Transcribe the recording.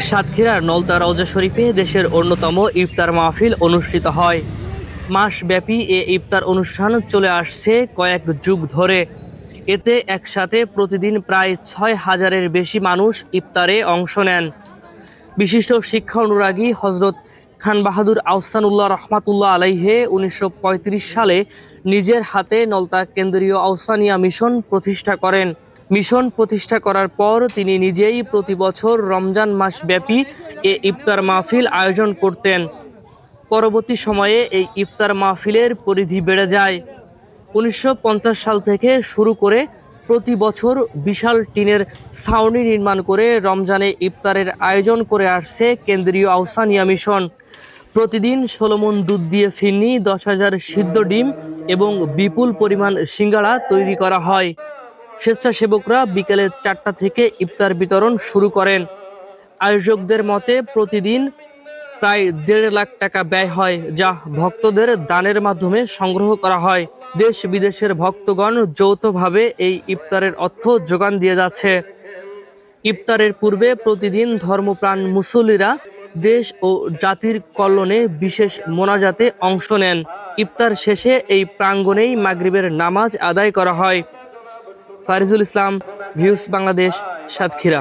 সাতক্ষীরার নলতা রওজা শরীফে দেশের অন্যতম ইফতার মাহফিল অনুষ্ঠিত হয়। মাসব্যাপী এ ইফতার অনুষ্ঠান চলে আসছে কয়েক যুগ ধরে। এতে একসাথে প্রতিদিন প্রায় ৬,০০০-এর বেশি মানুষ ইফতারে অংশ নেন। বিশিষ্ট শিক্ষা অনুরাগী হজরত খান বাহাদুর আহসানুল্লাহ রহমাতুল্লাহ আলাইহে ১৯৩৫ সালে নিজের হাতে নলতা কেন্দ্রীয় আহসানিয়া মিশন প্রতিষ্ঠা করেন। মিশন প্রতিষ্ঠা করার পর তিনি নিজেই প্রতি বছর রমজান মাস ব্যাপী এ ইফতার মাহফিল আয়োজন করতেন। পরবর্তী সময়ে এই ইফতার মাহফিলের পরিধি বেড়ে যায়। ১৯৫০ সাল থেকে শুরু করে প্রতি বছর বিশাল টিনের ছাউনি নির্মাণ করে রমজানে ইফতারের আয়োজন করে আসছে কেন্দ্রীয় আহসানিয়া মিশন। প্রতিদিন ১৬ মণ দুধ দিয়ে ফিরনি, ১০,০০০ সিদ্ধ ডিম এবং বিপুল পরিমাণ সিঙ্গাড়া তৈরি করা হয়। স্বেচ্ছাসেবকরা বিকেলে ৪টা থেকে ইফতার বিতরণ শুরু করেন। আয়োজকদের মতে প্রতিদিন প্রায় ১.৫ লাখ টাকা ব্যয় হয়, যা ভক্তদের দানের মাধ্যমে সংগ্রহ করা হয়। দেশ বিদেশের ভক্তগণ যৌথভাবে এই ইফতারের অর্থ যোগান দিয়ে যাচ্ছে। ইফতারের পূর্বে প্রতিদিন ধর্মপ্রাণ মুসল্লিরা দেশ ও জাতির কল্যাণে বিশেষ মোনাজাতে অংশ নেন। ইফতার শেষে এই প্রাঙ্গণেই মাগরিবের নামাজ আদায় করা হয়। ফারিজুল ইসলাম, ভিউজ বাংলাদেশ, সাতক্ষীরা।